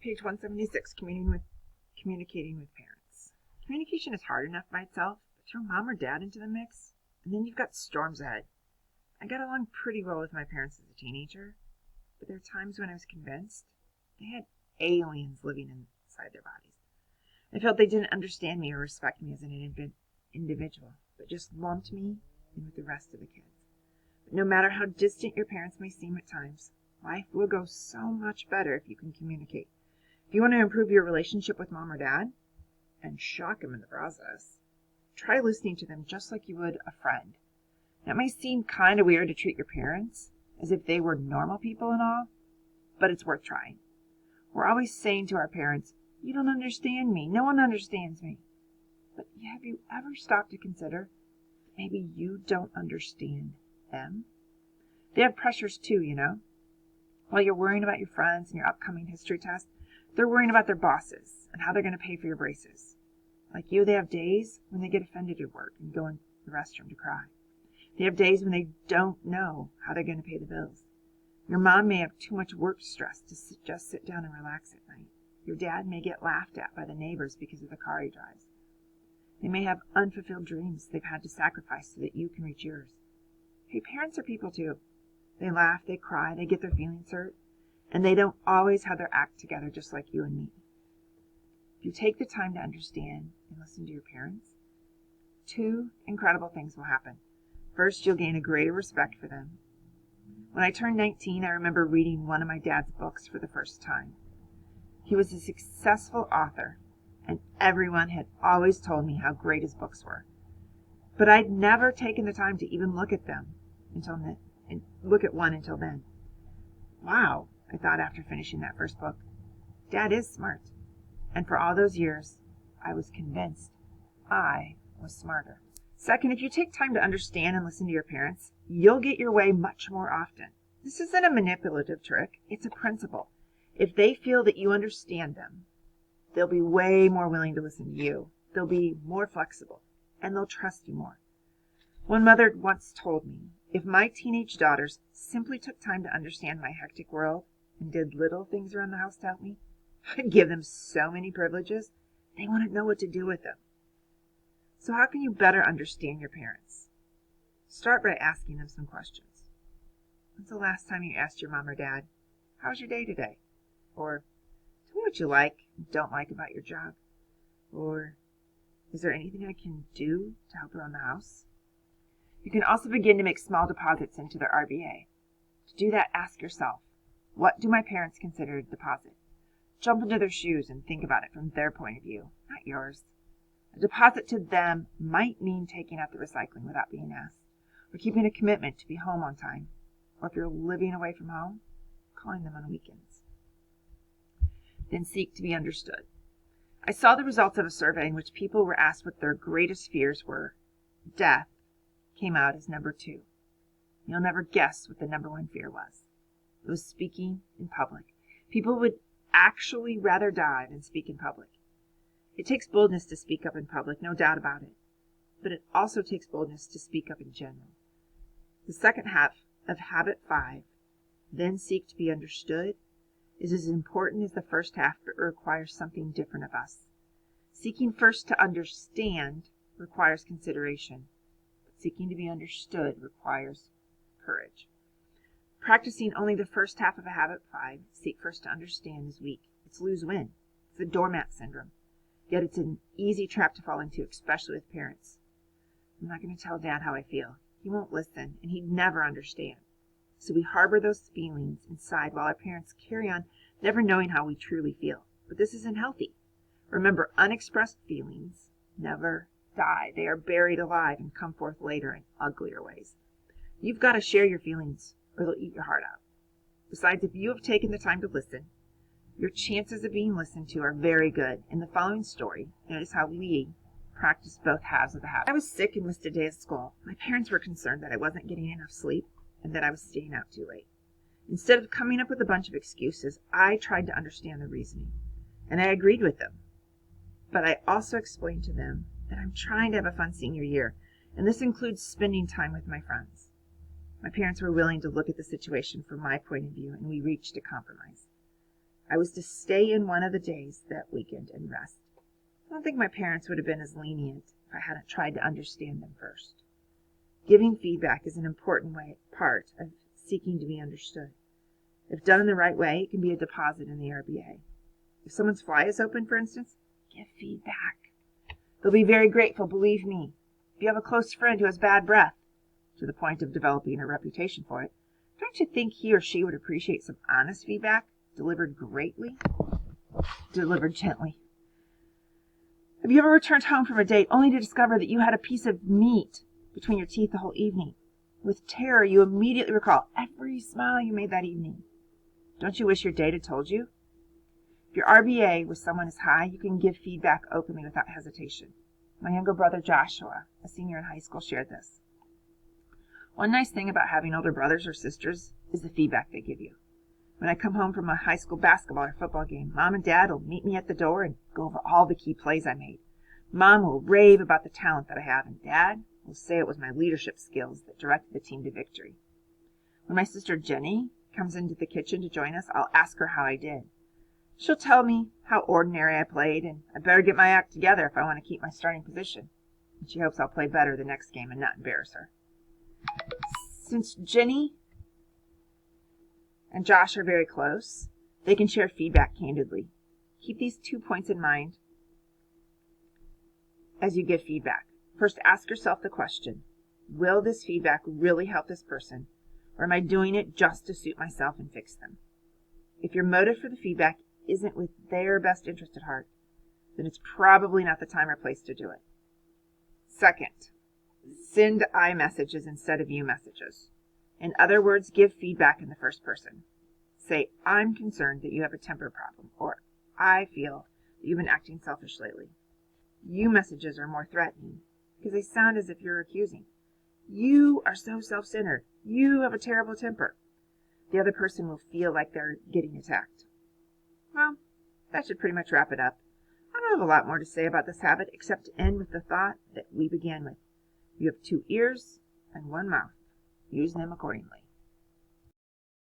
Page 176, communicating with parents. Communication is hard enough by itself, but throw mom or dad into the mix, and then you've got storms ahead. I got along pretty well with my parents as a teenager, but there are times when I was convinced they had aliens living inside their bodies. I felt they didn't understand me or respect me as an individual, but just lumped me in with the rest of the kids. But no matter how distant your parents may seem at times, life will go so much better if you can communicate. If you want to improve your relationship with mom or dad, and shock them in the process, try listening to them just like you would a friend. Now, it may seem kind of weird to treat your parents as if they were normal people and all, but it's worth trying. We're always saying to our parents, "You don't understand me. No one understands me." But have you ever stopped to consider that maybe you don't understand them? They have pressures too, you know. While you're worrying about your friends and your upcoming history test, they're worrying about their bosses and how they're going to pay for your braces. Like you, they have days when they get offended at work and go in the restroom to cry. They have days when they don't know how they're going to pay the bills. Your mom may have too much work stress to just sit down and relax at night. Your dad may get laughed at by the neighbors because of the car he drives. They may have unfulfilled dreams they've had to sacrifice so that you can reach yours. Hey, parents are people too. They laugh, they cry, they get their feelings hurt, and they don't always have their act together just like you and me. If you take the time to understand and listen to your parents, two incredible things will happen. First, you'll gain a greater respect for them. When I turned 19, I remember reading one of my dad's books for the first time. He was a successful author, and everyone had always told me how great his books were. But I'd never taken the time to even look at them look at one until then. Wow, I thought after finishing that first book. Dad is smart. And for all those years, I was convinced I was smarter. Second, if you take time to understand and listen to your parents, you'll get your way much more often. This isn't a manipulative trick, it's a principle. If they feel that you understand them, they'll be way more willing to listen to you. They'll be more flexible, and they'll trust you more. One mother once told me, if my teenage daughters simply took time to understand my hectic world and did little things around the house to help me, I'd give them so many privileges, they wouldn't know what to do with them. So how can you better understand your parents? Start by asking them some questions. When's the last time you asked your mom or dad, "How's your day today?" Or, "Tell me what you like and don't like about your job." Or, "Is there anything I can do to help around the house?" You can also begin to make small deposits into their RBA. To do that, ask yourself, what do my parents consider a deposit? Jump into their shoes and think about it from their point of view, not yours. A deposit to them might mean taking out the recycling without being asked, or keeping a commitment to be home on time, or if you're living away from home, calling them on weekends. Then seek to be understood. I saw the results of a survey in which people were asked what their greatest fears were. Death came out as number 2. You'll never guess what the number 1 fear was. It was speaking in public. People would actually rather die than speak in public. It takes boldness to speak up in public, no doubt about it. But it also takes boldness to speak up in general. The second half of habit 5, then seek to be understood, is as important as the first half, but requires something different of us. Seeking first to understand requires consideration, but seeking to be understood requires courage. Practicing only the first half of a habit 5, seek first to understand, is weak. It's lose-win. It's the doormat syndrome. Yet it's an easy trap to fall into, especially with parents. I'm not going to tell Dad how I feel. He won't listen, and he'd never understand. So we harbor those feelings inside while our parents carry on, never knowing how we truly feel. But this isn't healthy. Remember, unexpressed feelings never die. They are buried alive and come forth later in uglier ways. You've got to share your feelings, or they'll eat your heart out. Besides, if you have taken the time to listen, your chances of being listened to are very good. In the following story, notice how we practice both halves of the habit. I was sick and missed a day of school. My parents were concerned that I wasn't getting enough sleep and that I was staying out too late. Instead of coming up with a bunch of excuses, I tried to understand the reasoning, and I agreed with them. But I also explained to them that I'm trying to have a fun senior year, and this includes spending time with my friends. My parents were willing to look at the situation from my point of view, and we reached a compromise. I was to stay in one of the days that weekend and rest. I don't think my parents would have been as lenient if I hadn't tried to understand them first. Giving feedback is an important part of seeking to be understood. If done in the right way, it can be a deposit in the RBA. If someone's fly is open, for instance, give feedback. They'll be very grateful, believe me. If you have a close friend who has bad breath, to the point of developing a reputation for it, don't you think he or she would appreciate some honest feedback, delivered gently? Have you ever returned home from a date only to discover that you had a piece of meat between your teeth the whole evening? With terror, you immediately recall every smile you made that evening. Don't you wish your date had told you? If your RBA with someone is high, you can give feedback openly without hesitation. My younger brother Joshua, a senior in high school, shared this. One nice thing about having older brothers or sisters is the feedback they give you. When I come home from a high school basketball or football game, Mom and Dad will meet me at the door and go over all the key plays I made. Mom will rave about the talent that I have, and Dad will say it was my leadership skills that directed the team to victory. When my sister Jenny comes into the kitchen to join us, I'll ask her how I did. She'll tell me how ordinary I played, and I better get my act together if I want to keep my starting position. And she hopes I'll play better the next game and not embarrass her. Since Jenny and Josh are very close, they can share feedback candidly. Keep these 2 points in mind as you give feedback. First, ask yourself the question, will this feedback really help this person, or am I doing it just to suit myself and fix them? If your motive for the feedback isn't with their best interest at heart, then it's probably not the time or place to do it. Second, send I messages instead of you messages. In other words, give feedback in the first person. Say, I'm concerned that you have a temper problem, or I feel that you've been acting selfish lately. You messages are more threatening because they sound as if you're accusing. You are so self-centered. You have a terrible temper. The other person will feel like they're getting attacked. Well, that should pretty much wrap it up. I don't have a lot more to say about this habit except to end with the thought that we began with. You have 2 ears and 1 mouth. Use them accordingly.